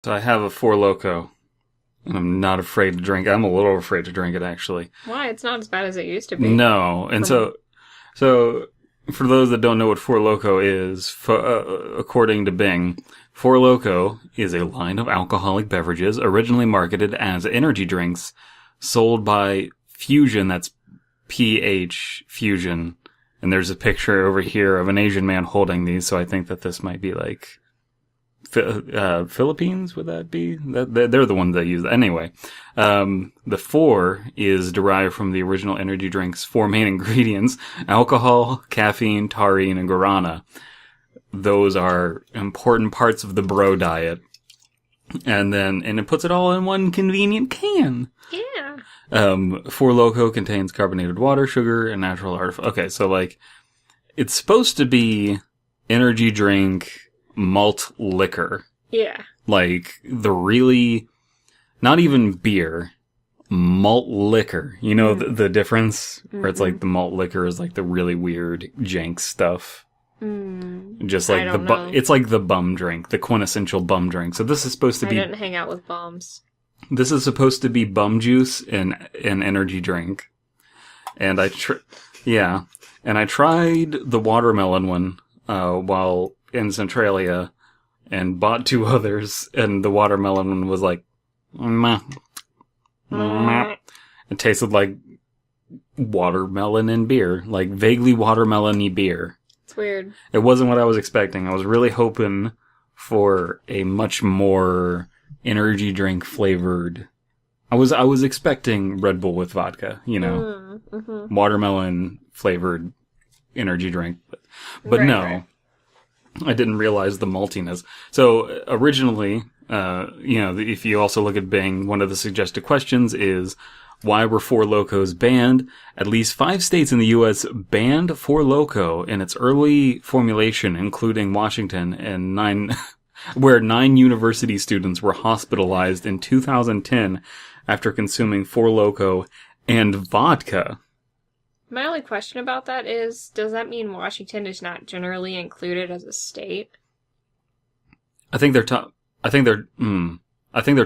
So I have a Four Loko, and I'm not afraid to drink. I'm a little afraid to drink it, actually. Why? It's not as bad as it used to be. No, and so for those that don't know what Four Loko is, according to Bing, Four Loko is a line of alcoholic beverages originally marketed as energy drinks, sold by Fusion. That's PH Fusion. And there's a picture over here of an Asian man holding these, so I think that this might be like Philippines, would that be? They're the ones that use it. Anyway, the four is derived from the original energy drink's four main ingredients: alcohol, caffeine, taurine, and guarana. Those are important parts of the bro diet. And it puts it all in one convenient can. Yeah. Four Loko contains carbonated water, sugar, and natural artificial. Okay, so like, it's supposed to be energy drink malt liquor. Yeah. Like, the really, not even beer, malt liquor. You know the difference? Mm-hmm. Where it's like the malt liquor is like the really weird jank stuff. Just like it's like the bum drink, the quintessential bum drink. So this is supposed to be. I didn't hang out with bums. This is supposed to be bum juice and an energy drink. And I tried the watermelon one, while in Centralia, and bought two others, and the watermelon one was like, meh. It tasted like watermelon and beer, like vaguely watermelon-y beer. It's weird. It wasn't what I was expecting. I was really hoping for a much more energy drink flavored. I was expecting Red Bull with vodka, watermelon flavored energy drink, but right. I didn't realize the maltiness. So originally, if you also look at Bing, one of the suggested questions is, why were Four Lokos banned? At least 5 states in the U.S. banned Four Loko in its early formulation, including Washington, and where 9 university students were hospitalized in 2010 after consuming Four Loko and vodka. My only question about that is, does that mean Washington is not generally included as a state? I think they're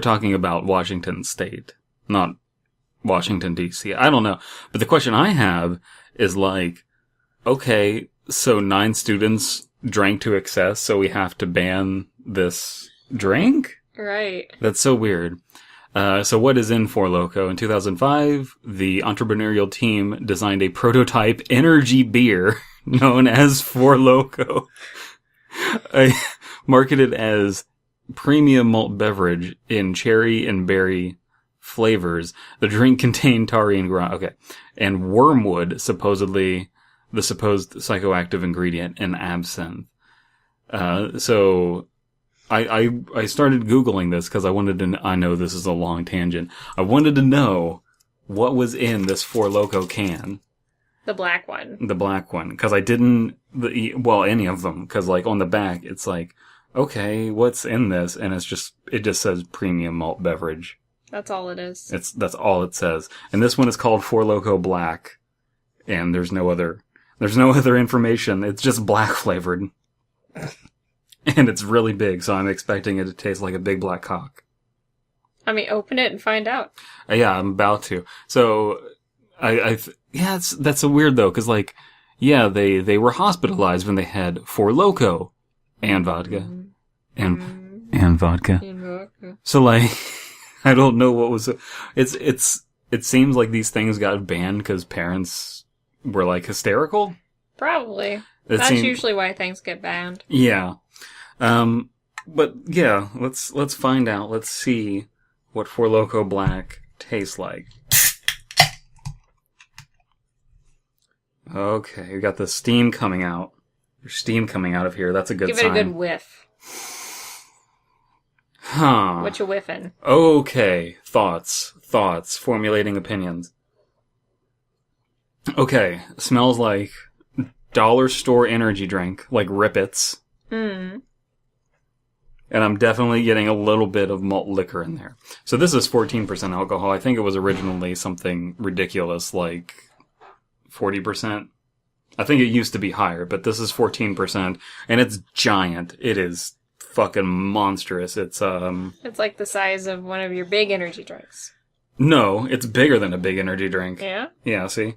talking about Washington State, not Washington D.C. I don't know, but the question I have is like, okay, so 9 students drank to excess, so we have to ban this drink? Right. That's so weird. So what is in Four Loko? In 2005, the entrepreneurial team designed a prototype energy beer known as Four Loko, marketed as premium malt beverage in cherry and berry flavors. The drink contained taurine, and wormwood, supposedly the supposed psychoactive ingredient in absinthe. So I started Googling this because I know this is a long tangent. I wanted to know what was in this Four Loko can. The black one. The black one. Because I didn't, any of them. Because like on the back, it's like, okay, what's in this? And it just says premium malt beverage. That's all it is. That's all it says. And this one is called Four Loko Black. And there's no other information. It's just black flavored. And it's really big, so I'm expecting it to taste like a big black cock. I mean, open it and find out. Yeah, I'm about to. So, that's so weird though, cause like, yeah, they were hospitalized when they had Four Loko and vodka. And vodka. So like, I don't know what was, it seems like these things got banned because parents were like hysterical. Probably. That's usually why things get banned. Yeah. But yeah, let's find out. Let's see what Four Loko Black tastes like. Okay, we got the steam coming out. There's steam coming out of here. That's a good sign. Give it a good whiff. Huh. What you whiffing? Okay. Thoughts. Formulating opinions. Okay. Smells like dollar store energy drink, like Rippets. And I'm definitely getting a little bit of malt liquor in there. So this is 14% alcohol. I think it was originally something ridiculous, like 40%. I think it used to be higher, but this is 14%, and it's giant. It is fucking monstrous. It's like the size of one of your big energy drinks. No, it's bigger than a big energy drink. Yeah? Yeah, see?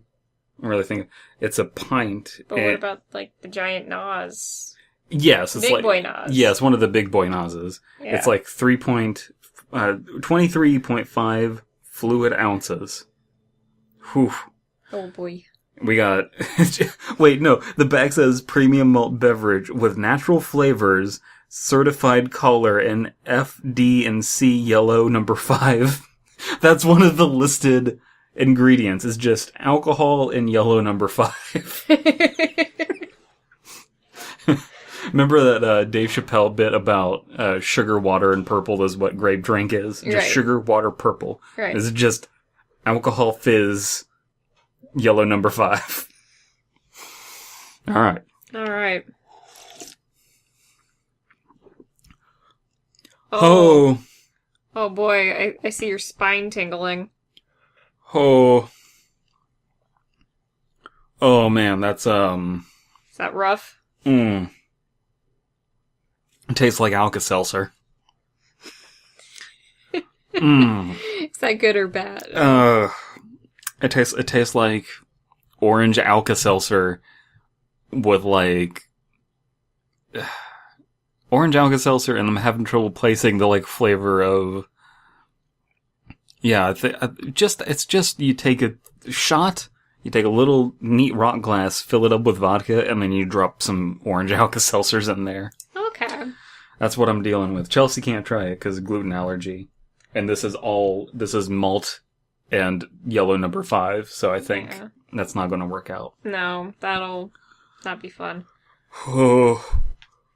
I'm really thinking. It's a pint. But what about, like, the giant Nas? Yes, it's big like... boy Nas. Yeah, it's one of the big boy Nas's. Yeah. It's like 23.5 fluid ounces. Whew. Oh, boy. We got... Wait, no. The back says premium malt beverage with natural flavors, certified color, and F, D, and C yellow number 5. That's one of the listed ingredients, is just alcohol in yellow number 5. Remember that Dave Chappelle bit about sugar, water, and purple is what grape drink is? Just right. Sugar, water, purple. Right. It's just alcohol fizz, yellow number 5. All right. All right. Oh. Oh boy, I see your spine tingling. Oh. Oh man, that's Is that rough? It tastes like Alka-Seltzer. Is that good or bad? It tastes like orange Alka-Seltzer with like orange Alka-Seltzer, and I'm having trouble placing the like flavor of. Yeah, it's just you take a shot, you take a little neat rock glass, fill it up with vodka, and then you drop some orange Alka-Seltzers in there. Okay. That's what I'm dealing with. Chelsea can't try it because of gluten allergy, and this is malt and yellow number 5. So I think that's not going to work out. No, that'll not be fun. Oh.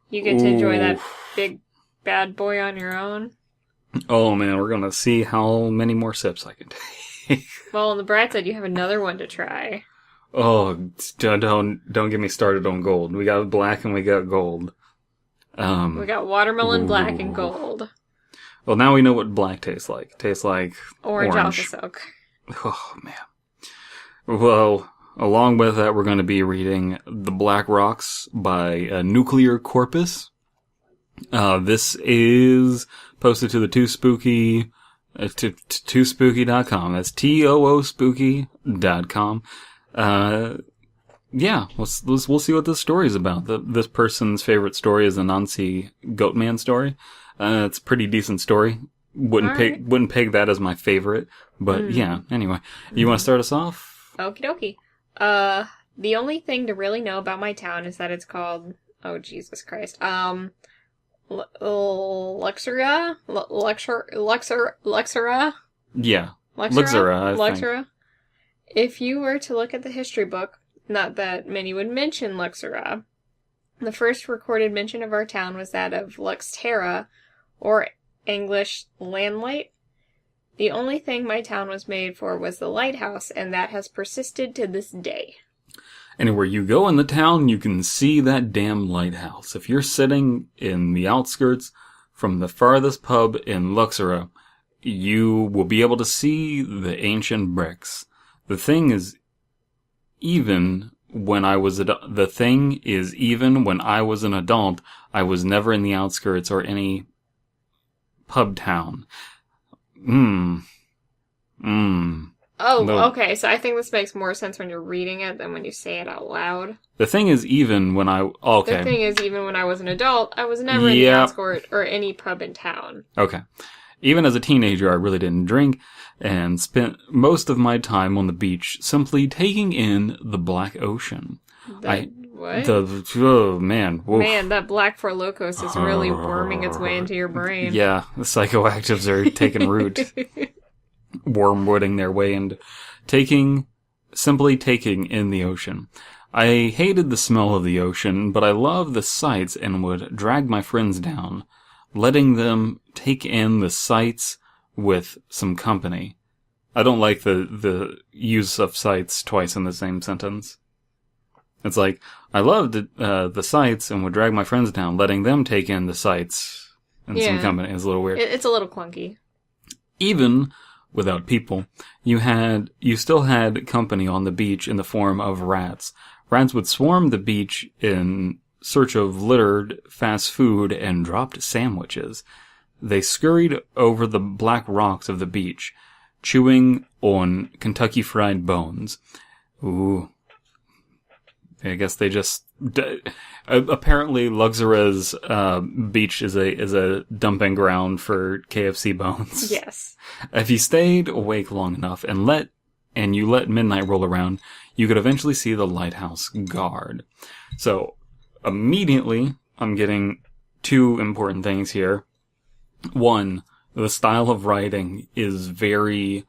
You get to enjoy that big bad boy on your own. Oh man, we're gonna see how many more sips I can take. Well, and the Brat said you have another one to try. Oh, don't get me started on gold. We got black and we got gold. We got watermelon, black, and gold. Well, now we know what black tastes like. Tastes like orange. Alka-Seltzer. Oh man. Well, along with that, we're going to be reading The Black Rocks by Nuclear Corpus. This is posted to the Too Spooky, to toospooky.com. That's TOOspooky.com. Yeah, we'll see what this story is about. This person's favorite story is the Nancy Goatman story. It's a pretty decent story. Wouldn't peg that as my favorite, but yeah. Anyway, you want to start us off? Okie dokie. The only thing to really know about my town is that it's called, oh Jesus Christ, Luxerra? Luxerra? Yeah. Luxerra, I think. Luxerra. If you were to look at the history book, not that many would mention Luxerra. The first recorded mention of our town was that of Lux-Terra, or English landlight. The only thing my town was made for was the lighthouse, and that has persisted to this day. Anywhere you go in the town, you can see that damn lighthouse. If you're sitting in the outskirts from the farthest pub in Luxerra, you will be able to see the ancient bricks. The thing is, even when I was an adult, I was never in the outskirts or any pub town. Oh, No. Okay, so I think this makes more sense when you're reading it than when you say it out loud. The thing is, even when I... Okay. The thing is, even when I was an adult, I was never in the outskirt or any pub in town. Okay. Even as a teenager, I really didn't drink and spent most of my time on the beach simply taking in the black ocean. What? Oh, man. Woof. Man, that Black Four Locos is really worming its way into your brain. Yeah, the psychoactives are taking root. Wormwooding their way into simply taking in the ocean. I hated the smell of the ocean, but I loved the sights and would drag my friends down, letting them take in the sights with some company. I don't like the use of sights twice in the same sentence. It's like, I loved the sights and would drag my friends down, letting them take in the sights and some company. It's a little weird. It's a little clunky. Even without people, you still had company on the beach in the form of rats. Rats would swarm the beach in search of littered fast food and dropped sandwiches. They scurried over the black rocks of the beach, chewing on Kentucky Fried Bones. Ooh. I guess they just... apparently, Luxerra's beach is a dumping ground for KFC bones. Yes. If you stayed awake long enough and you let midnight roll around, you could eventually see the lighthouse guard. So, immediately, I'm getting two important things here. One, the style of writing is very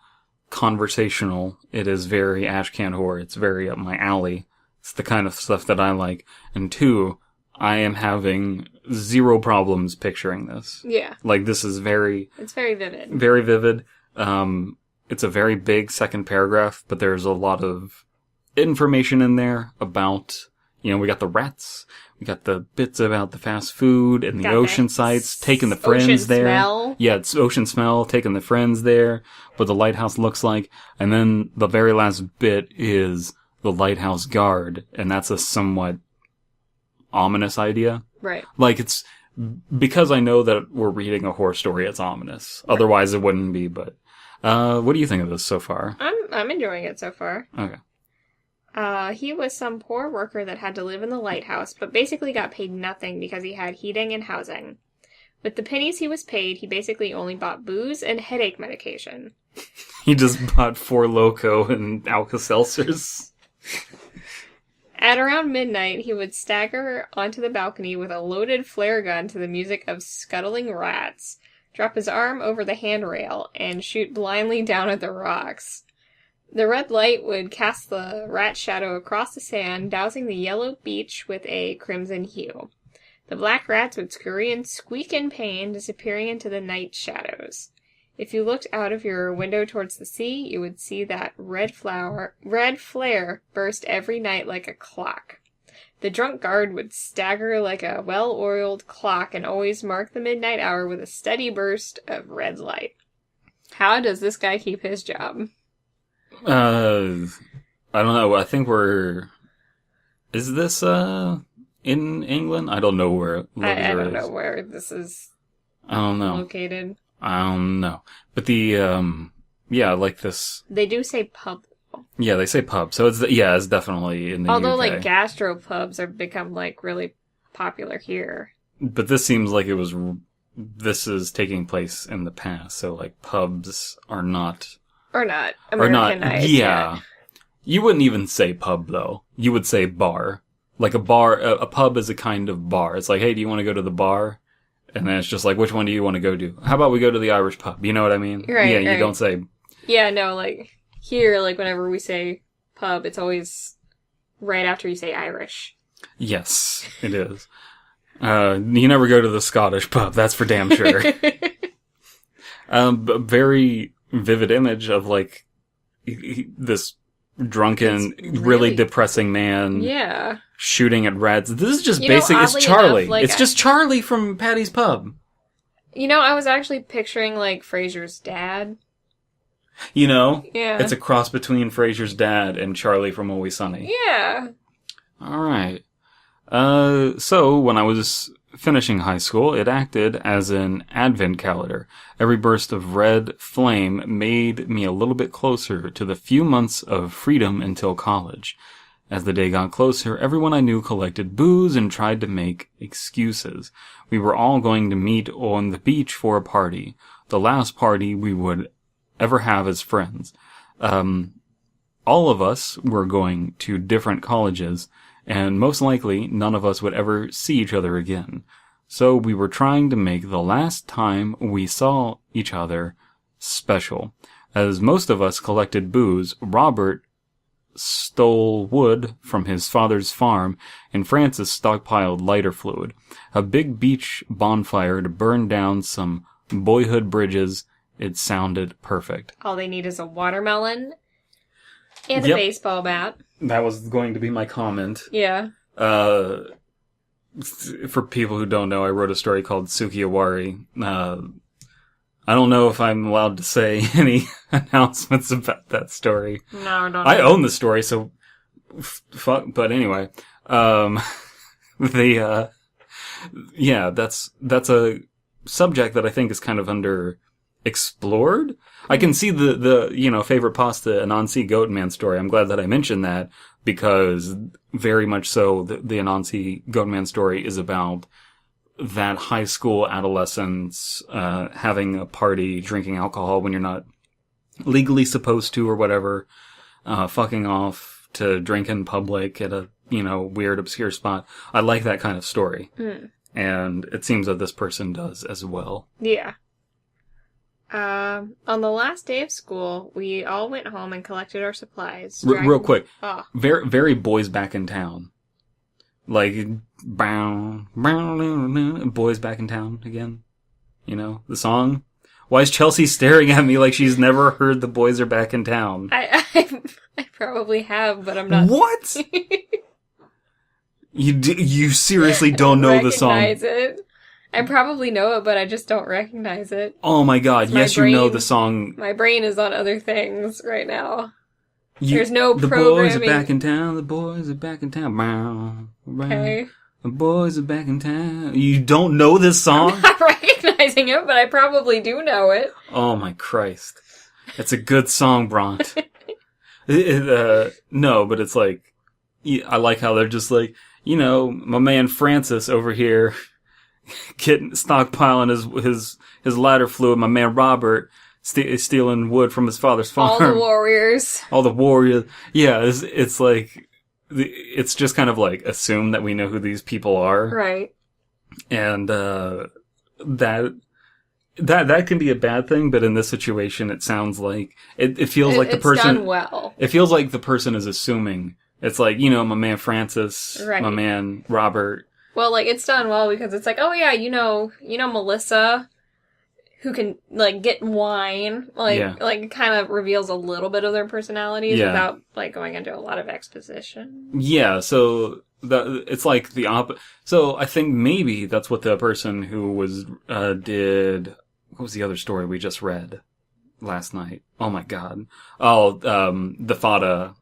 conversational. It is very Ashcan horror. It's very up my alley. It's the kind of stuff that I like. And two, I am having zero problems picturing this. Yeah. Like, this is It's very vivid. Very vivid. It's a very big second paragraph, but there's a lot of information in there about, we got the rats, we got the bits about the fast food and the ocean sites, taking the friends there. Smell. Yeah, it's ocean smell, taking the friends there, what the lighthouse looks like. And then the very last bit is the lighthouse guard, and that's a somewhat ominous idea. Right. Like, it's, because I know that we're reading a horror story, it's ominous. Right. Otherwise it wouldn't be, but, what do you think of this so far? I'm enjoying it so far. Okay. He was some poor worker that had to live in the lighthouse, but basically got paid nothing because he had heating and housing. With the pennies he was paid, he basically only bought booze and headache medication. He just bought Four Loko and Alka-Seltzers. At around midnight, he would stagger onto the balcony with a loaded flare gun to the music of scuttling rats, drop his arm over the handrail, and shoot blindly down at the rocks. The red light would cast the rat shadow across the sand, dousing the yellow beach with a crimson hue. The black rats would scurry and squeak in pain, disappearing into the night shadows. If you looked out of your window towards the sea, you would see that red flare burst every night like a clock. The drunk guard would stagger like a well-oiled clock and always mark the midnight hour with a steady burst of red light. How does this guy keep his job? I don't know. I think is this, in England? I don't know where I don't know where this is located. I don't know. But like this. They do say pub. Yeah, they say pub. So it's definitely in the Although, UK. like, gastropubs have become, like, really popular here. But this seems like this is taking place in the past. So, like, pubs are not Americanized. Yeah. You wouldn't even say pub, though. You would say bar. Like a pub is a kind of bar. It's like, hey, do you want to go to the bar? And then it's just like, which one do you want to go to? How about we go to the Irish pub? You know what I mean? Right, yeah, you don't say... Yeah, no, like, here, like, whenever we say pub, it's always right after you say Irish. Yes, it is. You never go to the Scottish pub, that's for damn sure. Very vivid image of, like, this drunken, really depressing man. Yeah. Shooting at rats. This is just it's Charlie. Enough, like, it's just Charlie from Patty's Pub. I was actually picturing, like, Frasier's dad. Yeah. It's a cross between Frasier's dad and Charlie from Always Sunny. Yeah. Alright. So, when I was finishing high school, it acted as an advent calendar. Every burst of red flame made me a little bit closer to the few months of freedom until college. As the day got closer, everyone I knew collected booze and tried to make excuses. We were all going to meet on the beach for a party. The last party we would ever have as friends. All of us were going to different colleges, and most likely none of us would ever see each other again. So we were trying to make the last time we saw each other special. As most of us collected booze, Robert stole wood from his father's farm, and Francis stockpiled lighter fluid. A big beach bonfire to burn down some boyhood bridges. It sounded perfect. All they need is a watermelon and a baseball bat. That was going to be my comment. Yeah. For people who don't know, I wrote a story called Sukiyawari. I don't know if I'm allowed to say any announcements about that story. No, don't. I own the story, so fuck. But anyway, Yeah, that's a subject that I think is kind of under explored. I can see the favorite pasta Anansi Goatman story. I'm glad that I mentioned that because very much so the Anansi Goatman story is about that high school adolescents having a party, drinking alcohol when you're not legally supposed to or whatever, fucking off to drink in public at a weird obscure spot. I like that kind of story. And it seems that this person does as well. Yeah. On the last day of school, we all went home and collected our supplies. Real quick. Oh. Very, very Boys Back in Town. Like, Boys Back in Town again. The song. Why is Chelsea staring at me like she's never heard The Boys Are Back in Town? I probably have, but I'm not. What? You seriously don't know the song? Recognize it. I probably know it, but I just don't recognize it. Oh my god, yes, you know the song. My brain is on other things right now. There's no the programming. The boys are back in town, the boys are back in town. Okay. The boys are back in town. You don't know this song? I'm not recognizing it, but I probably do know it. Oh my Christ. It's a good song, Bront. No, but it's like, I like how they're just like, my man Francis over here stockpiling his lighter fluid. My man Robert stealing wood from his father's farm. All the warriors. All the warriors. Yeah, it's like, it's just kind of like assume that we know who these people are. Right. And, that can be a bad thing, but in this situation, it sounds like, it feels like the person. It's done well. It feels like the person is assuming. It's like, my man Francis, right. My man Robert. Well, like, it's done well because it's like, oh yeah, Melissa, who can, like, get wine, like, it kind of reveals a little bit of their personalities without, like, going into a lot of exposition. Yeah, so, it's like the so I think maybe that's what the person who did, what was the other story we just read last night? Oh my god. Oh, the fada.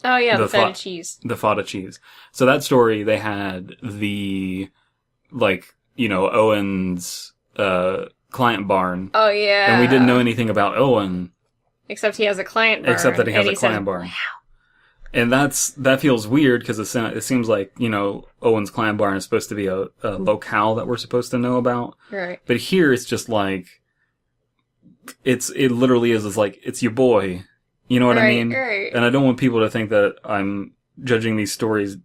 Oh yeah, the feta cheese. The fada cheese. So that story, they had Owen's, client barn. Oh yeah. And we didn't know anything about Owen. Except he has a client barn. Except that he has a client barn. Wow. And that feels weird because it seems like, Owen's client barn is supposed to be a locale that we're supposed to know about. Right. But here it's just like, it literally is like, it's your boy. You know what I mean? Right. And I don't want people to think that I'm judging these stories.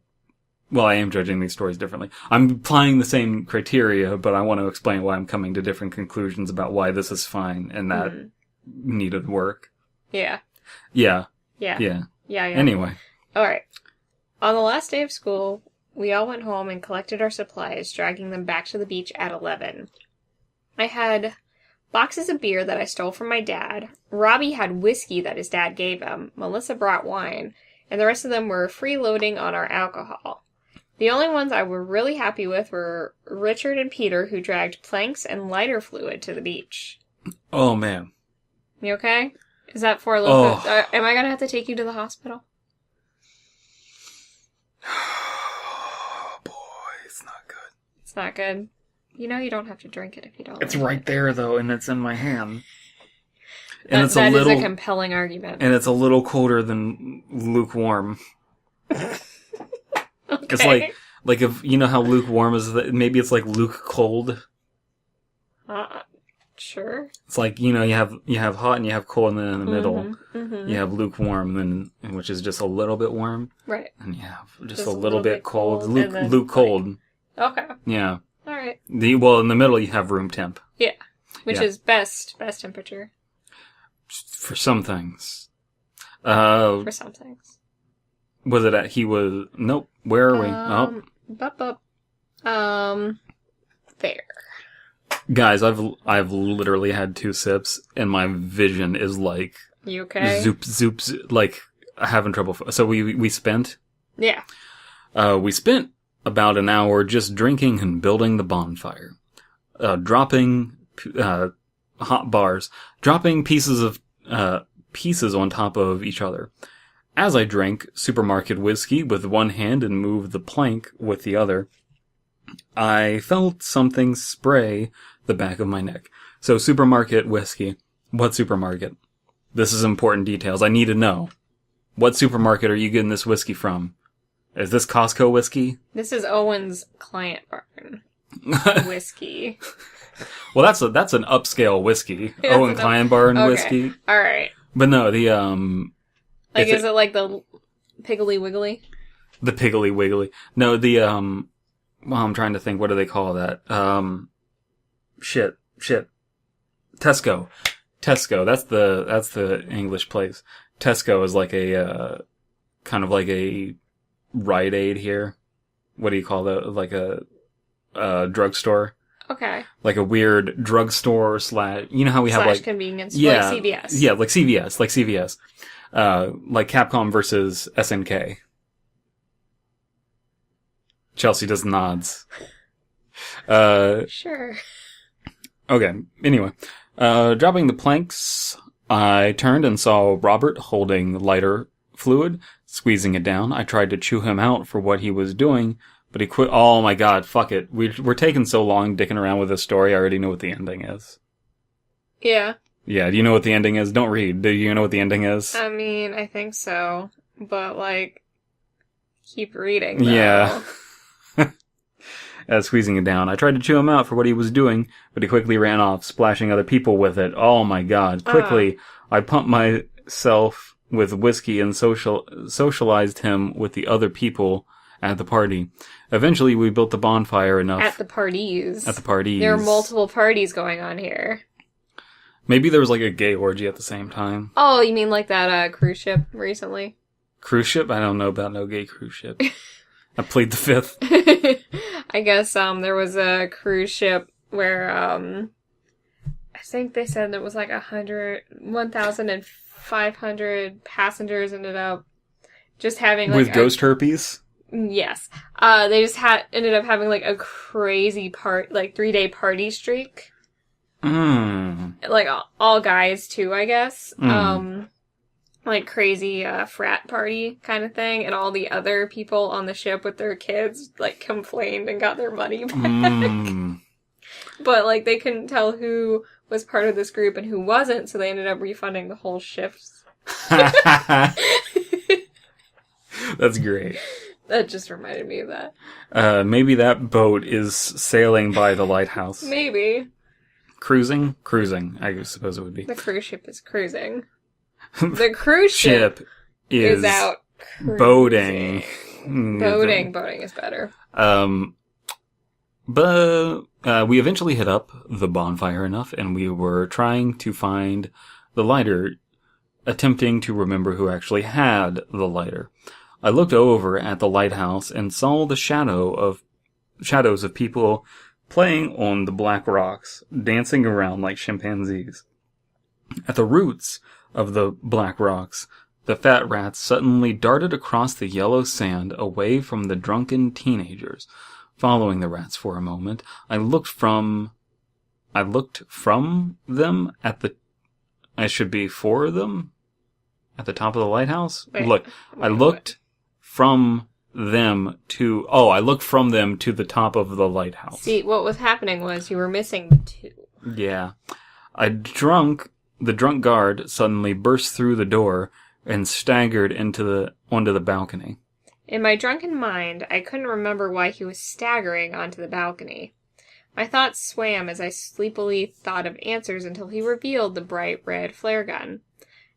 Well, I am judging these stories differently. I'm applying the same criteria, but I want to explain why I'm coming to different conclusions about why this is fine and that needed work. Yeah. Yeah. Yeah. Yeah. Yeah. Anyway. All right. On the last day of school, we all went home and collected our supplies, dragging them back to the beach at 11. I had boxes of beer that I stole from my dad. Robbie had whiskey that his dad gave him. Melissa brought wine. And the rest of them were freeloading on our alcohol. The only ones I were really happy with were Richard and Peter, who dragged planks and lighter fluid to the beach. Oh, man. You okay? Is that for a little bit? Am I going to have to take you to the hospital? Oh, boy, it's not good. It's not good. You don't have to drink it if you don't. It's like right it. there, though, and it's in my hand. And that is a compelling argument. And it's a little colder than lukewarm. Okay. It's like if how lukewarm is, maybe it's like luke cold. Sure. It's like, you have hot and you have cold, and then in the middle you have lukewarm, which is just a little bit warm. Right. And you have just a little bit cold. Luke cold. Okay. Yeah. All right. In the middle you have room temp. Yeah. Which is best temperature. For some things. For some things. Was it at, nope, where are we? There. Guys, I've literally had 2 sips, and my vision is like... You okay? Zoop, like, having trouble. So we spent? Yeah. We spent about an hour just drinking and building the bonfire. Dropping, hot bars. Dropping pieces on top of each other. As I drank supermarket whiskey with one hand and moved the plank with the other, I felt something spray the back of my neck. So, supermarket whiskey. What supermarket? This is important details. I need to know. What supermarket are you getting this whiskey from? Is this Costco whiskey? This is Owen's Client Barn whiskey. Well, that's an upscale whiskey. Owen Client Barn whiskey. All right. But no, the like, is it like the Piggly Wiggly? The Piggly Wiggly. No, the well, I'm trying to think. What do they call that? Shit. Tesco. That's the English place. Tesco is like a kind of like a Rite Aid here. What do you call that? Like a drugstore. Okay. Like a weird drugstore / you know how we have like convenience. Yeah, like CVS. Yeah, like CVS. Like Capcom versus SNK. Chelsea does nods. Sure. Okay. Anyway, dropping the planks, I turned and saw Robert holding lighter fluid, squeezing it down. I tried to chew him out for what he was doing, but he quit. Oh my god, fuck it. We're taking so long dicking around with this story, I already know what the ending is. Yeah. Yeah, do you know what the ending is? Don't read. Do you know what the ending is? I mean, I think so. But, like, keep reading, though. Yeah. Squeezing it down. I tried to chew him out for what he was doing, but he quickly ran off, splashing other people with it. Oh my god. Quickly, I pumped myself with whiskey and socialized him with the other people at the party. Eventually, we built the bonfire enough. At the parties. There are multiple parties going on here. Maybe there was like a gay orgy at the same time. Oh, you mean like that cruise ship recently? Cruise ship? I don't know about no gay cruise ship. I plead the fifth. I guess there was a cruise ship where I think they said there was like 1,500 passengers ended up just having like with ghost herpes. Yes, they just ended up having like a crazy 3-day party streak. Like all guys too, I guess. Like crazy frat party kind of thing, and all the other people on the ship with their kids like complained and got their money back. But like they couldn't tell who was part of this group and who wasn't, so they ended up refunding the whole shifts. That's great. That just reminded me of that. Maybe that boat is sailing by the lighthouse. Maybe. Cruising, I suppose it would be. The cruise ship is cruising. The cruise ship is out cruising. Boating. Boating is better. But we eventually hit up the bonfire enough, and we were trying to find the lighter, attempting to remember who actually had the lighter. I looked over at the lighthouse and saw the shadows of people playing on the black rocks, dancing around like chimpanzees. At the roots of the black rocks, the fat rats suddenly darted across the yellow sand away from the drunken teenagers. Following the rats for a moment, I looked from them at the top of the lighthouse? I looked from them to the top of the lighthouse. See, what was happening was you were missing the two. Yeah. The drunk guard suddenly burst through the door and staggered onto the balcony. In my drunken mind, I couldn't remember why he was staggering onto the balcony. My thoughts swam as I sleepily thought of answers until he revealed the bright red flare gun.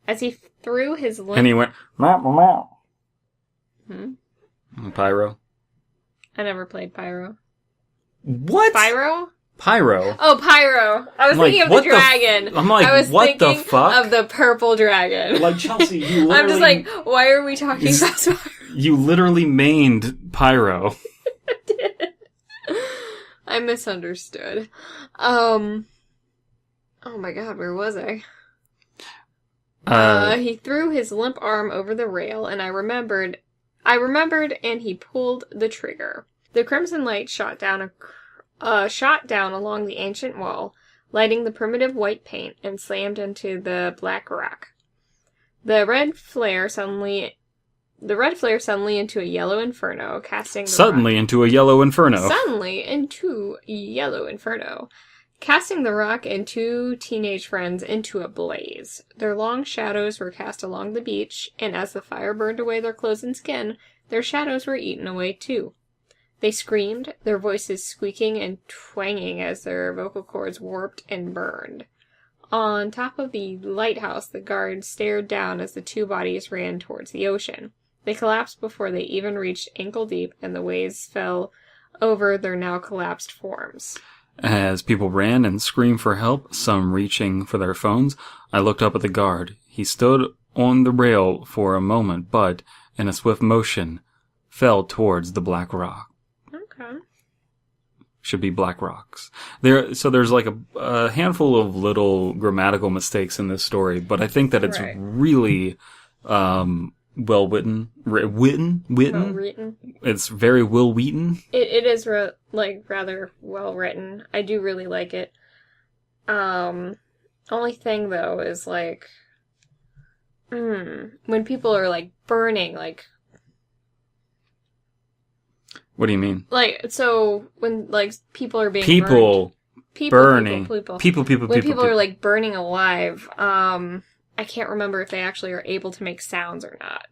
As he threw his limp... And he went, meow, meow. Pyro. I never played Pyro. What? Pyro? Pyro. Oh, Pyro. I was thinking of the dragon. I'm like, I was what thinking the fuck? of the purple dragon. Like, Chelsea, you literally... I'm just like, why are we talking about Pyro? You literally mained Pyro. I did. I misunderstood. Oh my god, where was I? He threw his limp arm over the rail, and I remembered, and he pulled the trigger. The crimson light shot down along the ancient wall, lighting the primitive white paint, and slammed into the black rock. The red flare suddenly the red flare suddenly into a yellow inferno, casting the Suddenly into a yellow inferno. Suddenly into a yellow inferno, casting the rock and two teenage friends into a blaze. Their long shadows were cast along the beach, and as the fire burned away their clothes and skin, their shadows were eaten away too. They screamed, their voices squeaking and twanging as their vocal cords warped and burned. On top of the lighthouse, the guards stared down as the two bodies ran towards the ocean. They collapsed before they even reached ankle deep, and the waves fell over their now collapsed forms. As people ran and screamed for help, some reaching for their phones, I looked up at the guard. He stood on the rail for a moment, but, in a swift motion, fell towards the black rock. Okay. Should be black rocks. There's like a handful of little grammatical mistakes in this story, but I think that it's really well written. Well-written. It's very well written. It is rather well written. I do really like it. Only thing though is like, when people are like burning, like. What do you mean? Like, so when like people are being burning. When people are like burning alive, I can't remember if they actually are able to make sounds or not.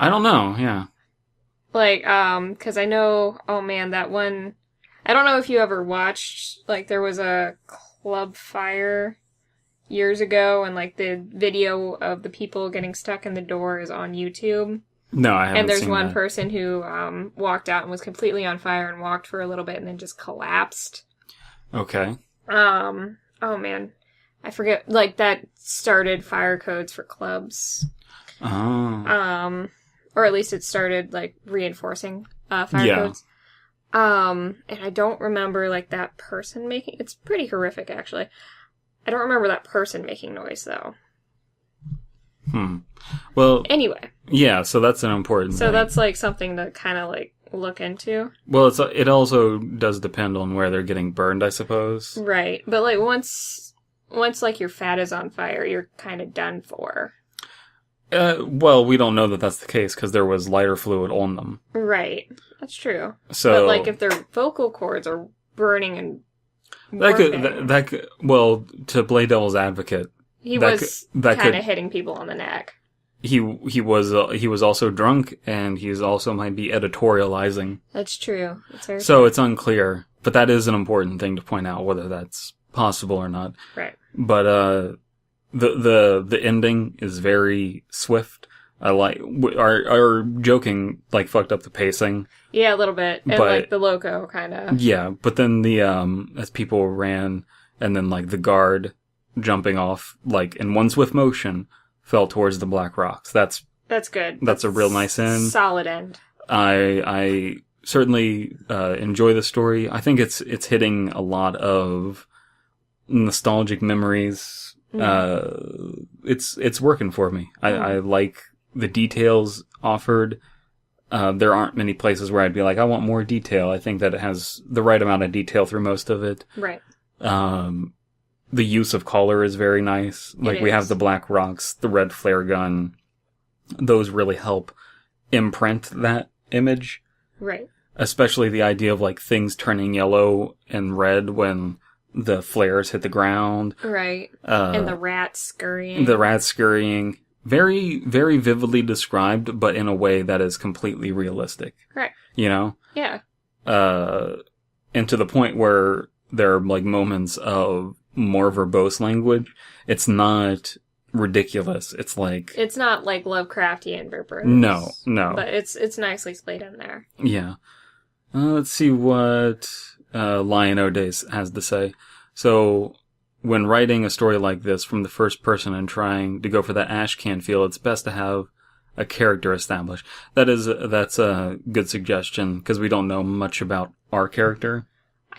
I don't know, yeah. Like, because I know, oh man, that one, I don't know if you ever watched, like, there was a club fire years ago, and like the video of the people getting stuck in the door is on YouTube. No, I haven't seen And there's one that. person who walked out and was completely on fire and walked for a little bit and then just collapsed. Okay. Oh man, I forget. Like that started fire codes for clubs. Oh. Or at least it started like reinforcing fire codes. And I don't remember like that person making. It's pretty horrific actually. I don't remember that person making noise though. Well. Anyway. Yeah, so that's an important thing. So that's like something to kind of like look into. Well, it also does depend on where they're getting burned, I suppose. Right. But like once like your fat is on fire, you're kind of done for. Well, we don't know that that's the case because there was lighter fluid on them. Right. That's true. So, but like if their vocal cords are burning and warping, that could, well, to play devil's advocate, he was kind of hitting people on the neck. He was also drunk, and he's also might be editorializing. That's true. It's very so true. It's unclear, but that is an important thing to point out, whether that's possible or not. Right. But the ending is very swift. I like our joking like fucked up the pacing. Yeah, a little bit, and like the loco kind of. Yeah, but then the as people ran, and then like the guard jumping off like in one swift motion. Fell towards the black rocks. That's good. That's a real nice end. Solid end. I certainly enjoy the story. I think it's hitting a lot of nostalgic memories. It's working for me. I like the details offered. There aren't many places where I'd be like, I want more detail. I think that it has the right amount of detail through most of it. Right. The use of color is very nice. Like, we have the black rocks, the red flare gun. Those really help imprint that image. Right. Especially the idea of, like, things turning yellow and red when the flares hit the ground. Right. And the rats scurrying. Very, very vividly described, but in a way that is completely realistic. Right. You know? Yeah. And to the point where there are, like, moments of more verbose language. It's not ridiculous. It's like... It's not like Lovecraftian verbose. No. But it's nicely splayed in there. Yeah. Let's see what Lion O'Days has to say. So, when writing a story like this from the first person and trying to go for that ash can feel, it's best to have a character established. That's a good suggestion, because we don't know much about our character.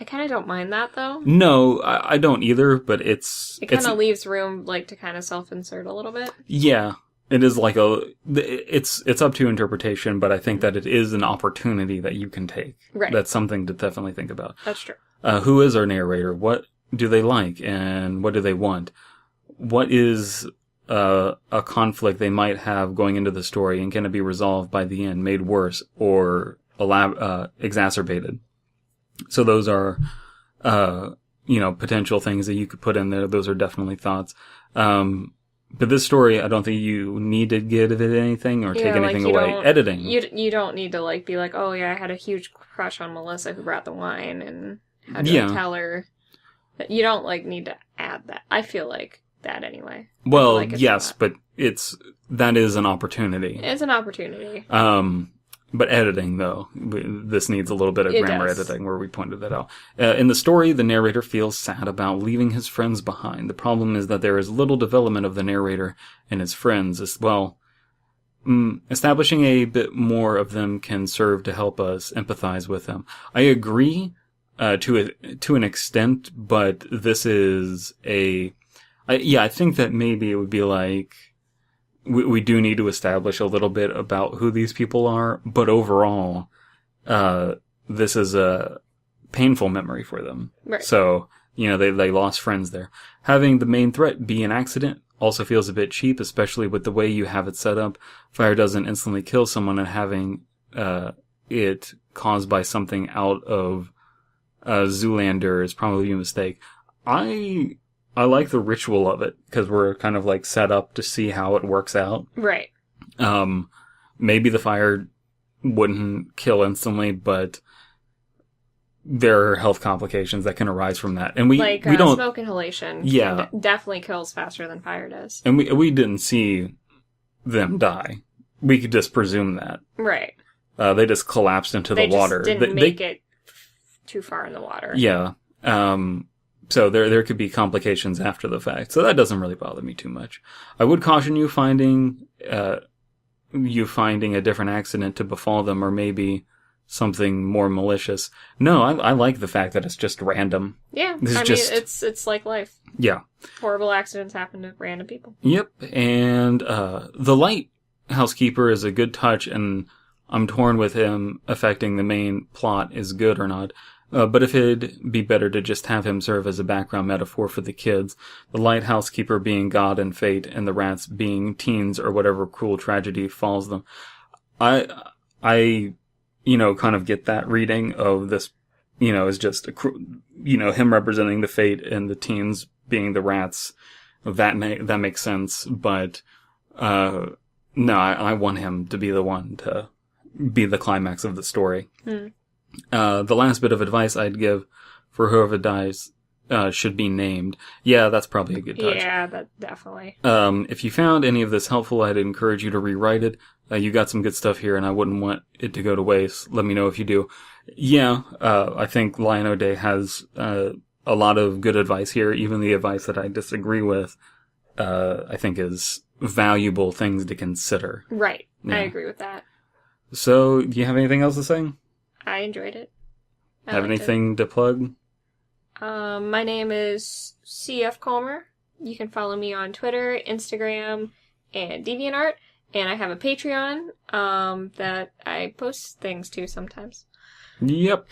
I kind of don't mind that, though. No, I don't either, but it kind of leaves room, like, to kind of self-insert a little bit. Yeah. It is like it's up to interpretation, but I think that it is an opportunity that you can take. Right. That's something to definitely think about. That's true. Who is our narrator? What do they like? And what do they want? What is a conflict they might have going into the story, and can it be resolved by the end, made worse, or exacerbated? So those are, potential things that you could put in there. Those are definitely thoughts. But this story, I don't think you need to give it anything or take anything away. Editing. You don't need to, like, be like, oh, yeah, I had a huge crush on Melissa who brought the wine, and how do I tell her? You don't, like, need to add that. I feel like that anyway. Well, like yes, but that is an opportunity. It's an opportunity. But editing, though, this needs a little bit of grammar editing, where we pointed that out. In the story, the narrator feels sad about leaving his friends behind. The problem is that there is little development of the narrator and his friends as well. Establishing a bit more of them can serve to help us empathize with them. I agree to an extent, but this is I think that maybe it would be like, we do need to establish a little bit about who these people are, but overall, this is a painful memory for them. Right. So, they lost friends there. Having the main threat be an accident also feels a bit cheap, especially with the way you have it set up. Fire doesn't instantly kill someone, and having it caused by something out of Zoolander is probably a mistake. I like the ritual of it, because we're kind of like set up to see how it works out. Right. Maybe the fire wouldn't kill instantly, but there are health complications that can arise from that. And we don't... smoke inhalation. Yeah. Definitely kills faster than fire does. And we didn't see them die. We could just presume that. Right. They just collapsed into the water. They didn't make it too far in the water. Yeah. So there could be complications after the fact. So that doesn't really bother me too much. I would caution you finding a different accident to befall them, or maybe something more malicious. No, I like the fact that it's just random. Yeah, it's like life. Yeah. Horrible accidents happen to random people. Yep, and the lighthouse keeper is a good touch, and I'm torn with him affecting the main plot is good or not. But if it'd be better to just have him serve as a background metaphor for the kids, the lighthouse keeper being God and fate, and the rats being teens or whatever cruel tragedy falls them. I kind of get that reading of this, as just him representing the fate and the teens being the rats. That makes sense. But, no, I want him to be the one to be the climax of the story. The last bit of advice I'd give for whoever dies should be named. Yeah, that's probably a good touch. Yeah, that definitely. If you found any of this helpful, I'd encourage you to rewrite it. You got some good stuff here, and I wouldn't want it to go to waste. Let me know if you do. Yeah, I think Lion O'Day has a lot of good advice here. Even the advice that I disagree with, I think is valuable things to consider. Right. Yeah. I agree with that. So, do you have anything else to say? I enjoyed it. Have anything to plug? My name is CF Colmer. You can follow me on Twitter, Instagram, and DeviantArt. And I have a Patreon that I post things to sometimes. Yep.